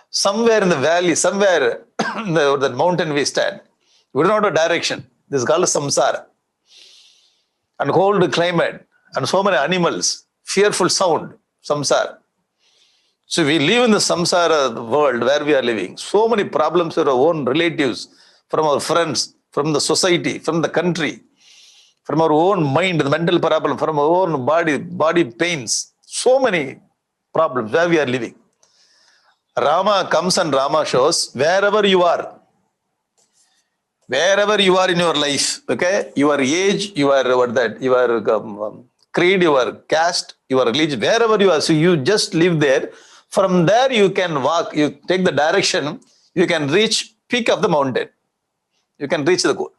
somewhere in the valley, somewhere in the mountain we stand. We don't know the direction. This is called Samsara. And cold climate. And so many animals. Fearful sound. Samsara. So we live in the Samsara world where we are living. So many problems with our own relatives, from our friends, from the society, from the country, from our own mind, the mental problem, from our own body pains. So many problems where we are living. Rama comes and Rama shows wherever you are in your life, okay, your age, your creed, your caste, your religion, wherever you are, so you just live there. From there you can walk, you take the direction, you can reach peak of the mountain. You can reach the goal.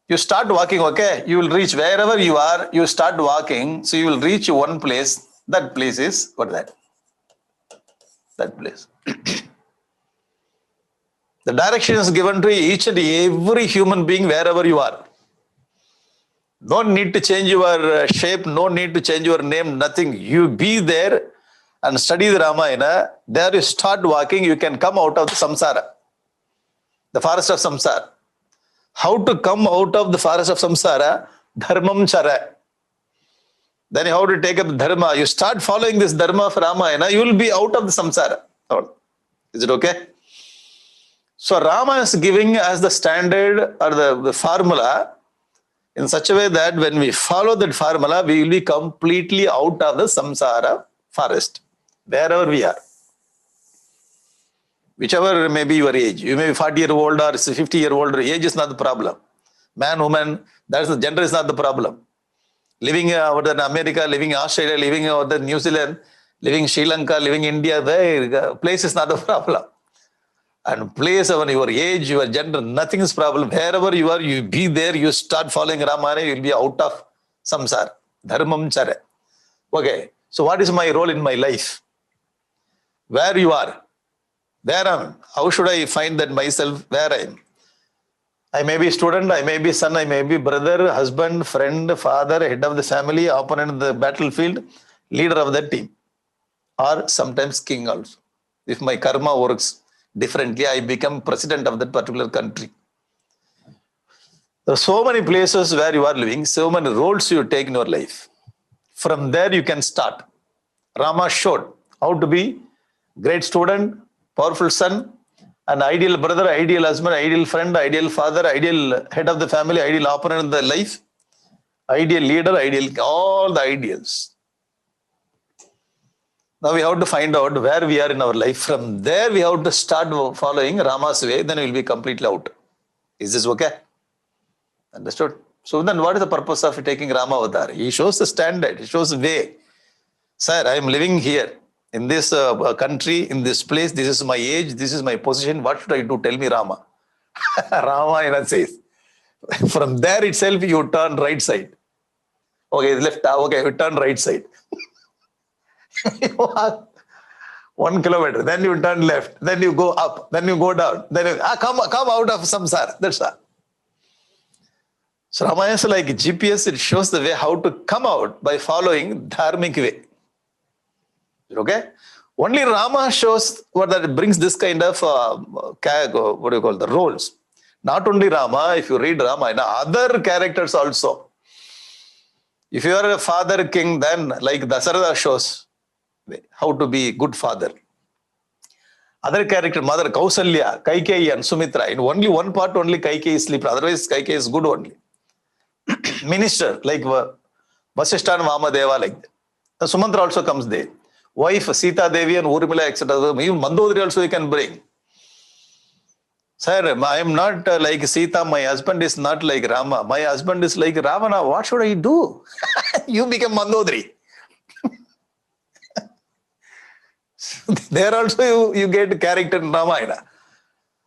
You start walking, okay, you will reach wherever you are, you start walking, so you will reach one place. That place is, that place. The direction is given to each and every human being wherever you are. No need to change your shape, no need to change your name, nothing. You be there and study the Ramayana. There you start walking, you can come out of the Samsara, the forest of Samsara. How to come out of the forest of Samsara? Dharmam chara. Then how to take up Dharma? You start following this Dharma of Ramayana, you will be out of the Samsara. Is it okay? So Rama is giving as the standard or the formula in such a way that when we follow that formula, we will be completely out of the Samsara forest, wherever we are. Whichever may be your age, you may be 40-year-old or 50-year-old, age is not the problem. Man, woman, that's the gender is not the problem. Living over in America, living in Australia, living over in New Zealand, living in Sri Lanka, living in India, the place is not the problem. And place over your age, your gender, nothing is problem. Wherever you are, you be there, you start following Ramayana, you will be out of Samsara. Dharmam chara. Okay, so what is my role in my life? Where you are? Where I am? How should I find that myself where I am? I may be student, I may be son, I may be brother, husband, friend, father, head of the family, opponent in the battlefield, leader of the team, or sometimes king also. If my karma works differently, I become president of that particular country. There are so many places where you are living, so many roles you take in your life. From there you can start. Rama showed how to be great student, powerful son, an ideal brother, ideal husband, ideal friend, ideal father, ideal head of the family, ideal opponent in the life, ideal leader, all the ideals. Now we have to find out where we are in our life. From there we have to start following Rama's way, then we will be completely out. Is this okay? Understood? So then what is the purpose of taking Rama Avatar? He shows the standard, he shows the way. Sir, I am living here in this country, in this place, this is my age, this is my position, what should I do? Tell me, Rama. Rama says, from there itself you turn right side. Okay, left, okay, you turn right side. You walk 1 kilometer, then you turn left, then you go up, then you go down, then you come out of Samsara. That's all. So Ramayana is like GPS, it shows the way how to come out by following dharmic way. Okay? Only Rama shows what that brings this kind of, what do you call the roles. Not only Rama, if you read Ramayana, other characters also. If you are a father king, then like Dasarada shows how to be a good father. Other character, mother Kausalya, Kaikeyi and Sumitra, in only one part only Kaikeyi is sleep, otherwise Kaikeyi is good only. Minister, like Vasishtha and Vamadeva, like that. Sumantra also comes there. Wife, Sita Devi and Urmila, etc. Even Mandodari also you can bring. Sir, I am not like Sita, my husband is not like Rama, my husband is like Ravana, what should I do? You become Mandodari. There also you get character in Ramayana.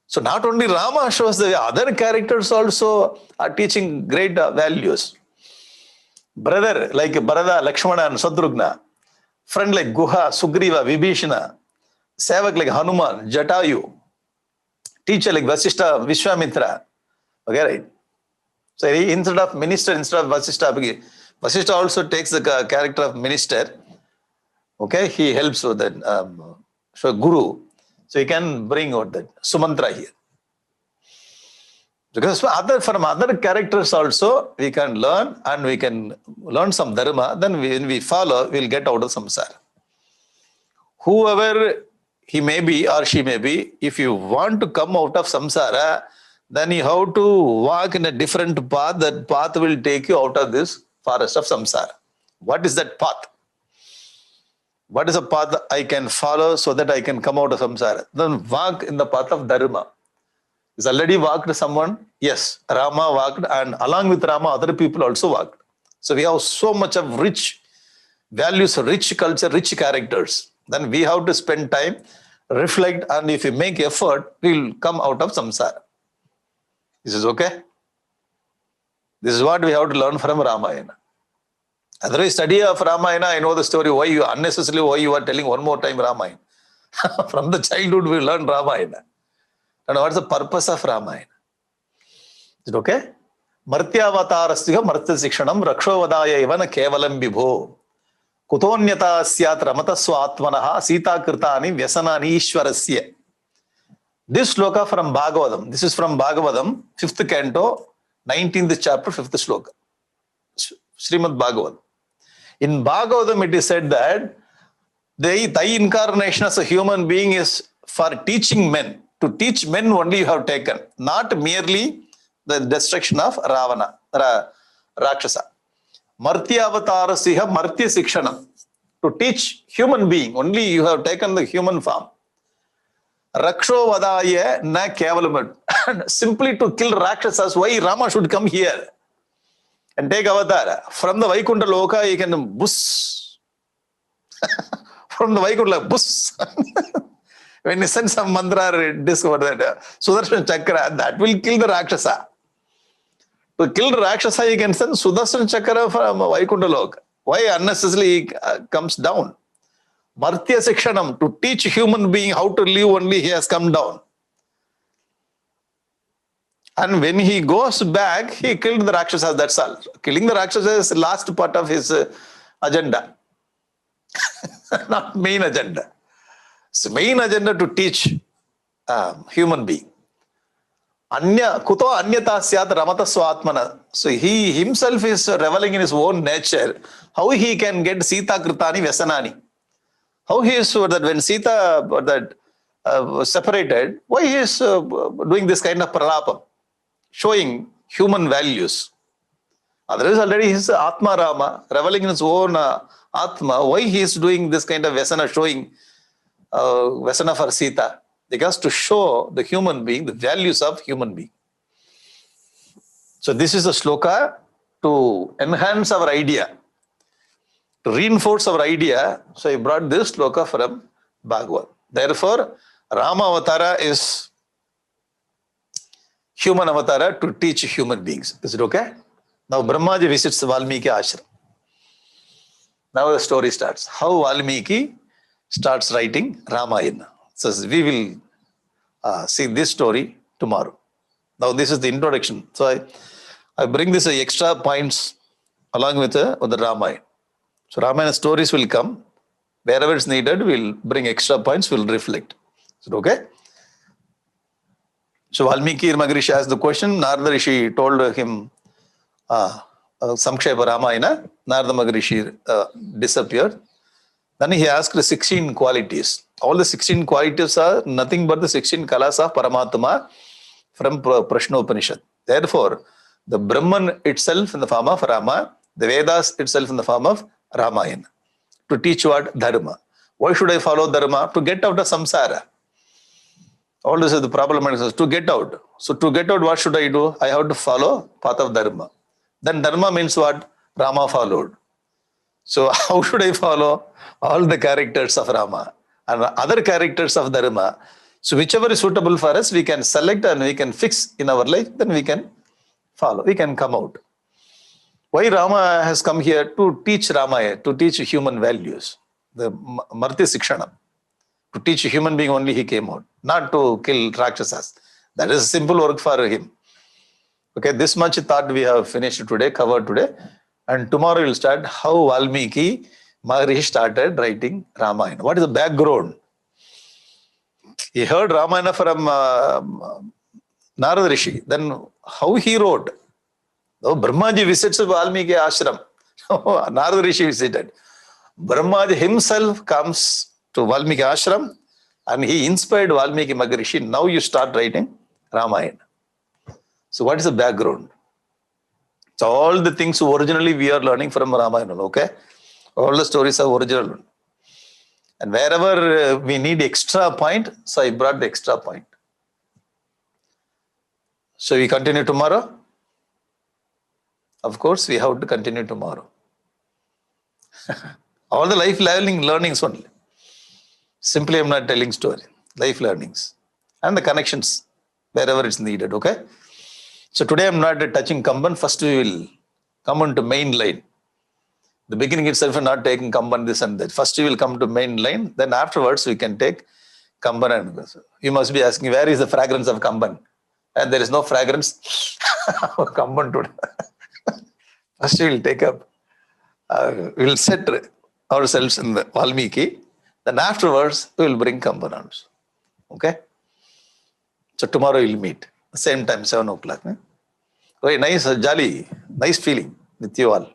So not only Rama shows, the other characters also are teaching great values. Brother like Bharata, Lakshmana and Shatrugna. Friend like Guha, Sugriva, Vibhishana. Sevak like Hanuman, Jatayu. Teacher like Vasishtha, Vishwamitra. Okay, right? So instead of minister, instead of Vasishtha, Vasishtha also takes the character of minister. Okay, he helps with that guru. So he can bring out that Sumantra here. Because from other characters also we can learn, and we can learn some dharma. Then when we follow, we'll get out of samsara. Whoever he may be or she may be, if you want to come out of samsara, then you have to walk in a different path. That path will take you out of this forest of samsara. What is that path? What is a path I can follow so that I can come out of samsara? Then walk in the path of dharma. Is already walked someone? Yes, Rama walked, and along with Rama, other people also walked. So we have so much of rich values, rich culture, rich characters. Then we have to spend time, reflect, and if we make effort, we will come out of samsara. This is okay? This is what we have to learn from Ramayana. Otherwise, study of Ramayana, I know the story, why you are telling one more time Ramayana. From the childhood, we learn Ramayana. And what's the purpose of Ramayana? Is it okay? Martyaavatarasya martya sikshanam rakshovadaya ivana kevalam vibho. Kutonyata syat ramata swatmanaha sita kirtani vyasanani ishwarasya. This sloka from Bhagavatam. This is from Bhagavatam, 5th canto, 19th chapter, 5th sloka. Srimad Bhagavatam. In Bhagavatam, it is said that thy incarnation as a human being is for teaching men. To teach men only you have taken, not merely the destruction of Ravana, Rakshasa. Martyaavatarasya martya sikshanam. To teach human being, only you have taken the human form. Rakshovadaya na kevalam. Simply to kill Rakshasas, why Rama should come here and take Avatara? From the Vaikunta Loka, he can bus. From the Vaikunta, bus. When he sends some mantra or discover that Sudarshan Chakra, that will kill the Rakshasa. To kill the Rakshasa, he can send Sudarshan Chakra from Vaikunta Loka. Why unnecessarily he comes down? Martya Sikshanam, to teach human being how to live only, he has come down. And when he goes back, he killed the Rakshasas, that's all. Killing the Rakshasas is the last part of his agenda. Not main agenda. It's the main agenda to teach human being. Kuto anyata syat ramata swatmana. So he himself is reveling in his own nature. How he can get Sita Kritani Vyasanani. How he is that when Sita separated, why he is doing this kind of pralapam, showing human values. Otherwise already his Atma Rama, reveling in his own Atma, why he is doing this kind of Vyasana, showing Vyasana for Sita? Because to show the human being, the values of human being. So this is a sloka to enhance our idea, to reinforce our idea. So I brought this sloka from Bhagavad. Therefore, Rama Avatara is human Avatara to teach human beings. Is it okay? Now Brahmaji visits Valmiki ashram. Now the story starts. How Valmiki starts writing Ramayana. So we will see this story tomorrow. Now this is the introduction. So I bring this extra points along with the Ramayana. So Ramayana stories will come Wherever it's needed, we'll bring extra points, we'll reflect. Is it okay? So Valmiki Maharishi asked the question, Narada Rishi told him, Sankshepa Ramayana, Narada Maharishi disappeared. Then he asked 16 qualities. All the 16 qualities are nothing but the 16 kalas of Paramatma from Prashna Upanishad. Therefore, the Brahman itself in the form of Rama, the Vedas itself in the form of Ramayana. To teach what? Dharma. Why should I follow Dharma? To get out of samsara. All this is the problem. To get out. So to get out, what should I do? I have to follow path of Dharma. Then Dharma means what? Rama followed. So how should I follow? All the characters of Rama and other characters of Dharma. So whichever is suitable for us, we can select and we can fix in our life, then we can follow. We can come out. Why Rama has come here? To teach Ramaya, to teach human values. The Marti Sikshanam. To teach a human being only he came out. Not to kill Rakshasas. That is simple work for him. Okay, this much thought we have finished today, covered today. And tomorrow we'll start how Valmiki Maharishi started writing Ramayana. What is the background? He heard Ramayana from Narada Rishi. Then how he wrote? Oh, Brahmaji visits Valmiki ashram. Narada Rishi visited. Brahmaji himself comes to Valmiki ashram and he inspired Valmiki Maharishi. Now you start writing Ramayana. So what is the background? So all the things originally we are learning from Ramayana, okay? All the stories are original. And wherever we need extra point, so I brought the extra point. So we continue tomorrow? Of course, we have to continue tomorrow. All the life learnings only. Simply I'm not telling story. Life learnings. And the connections wherever it's needed, okay? So today I'm not touching Kamban. First we will come on to main line. The beginning itself I'm not taking Kamban this and that. First we will come to main line. Then afterwards we can take Kamban. And you must be asking, where is the fragrance of Kamban? And there is no fragrance of Kamban today. First we will take up, we will set ourselves in the Valmiki. Then afterwards we will bring Kamban also. Okay? So tomorrow we'll meet. Same time, 7 o'clock. Very nice, jolly, nice feeling with you all.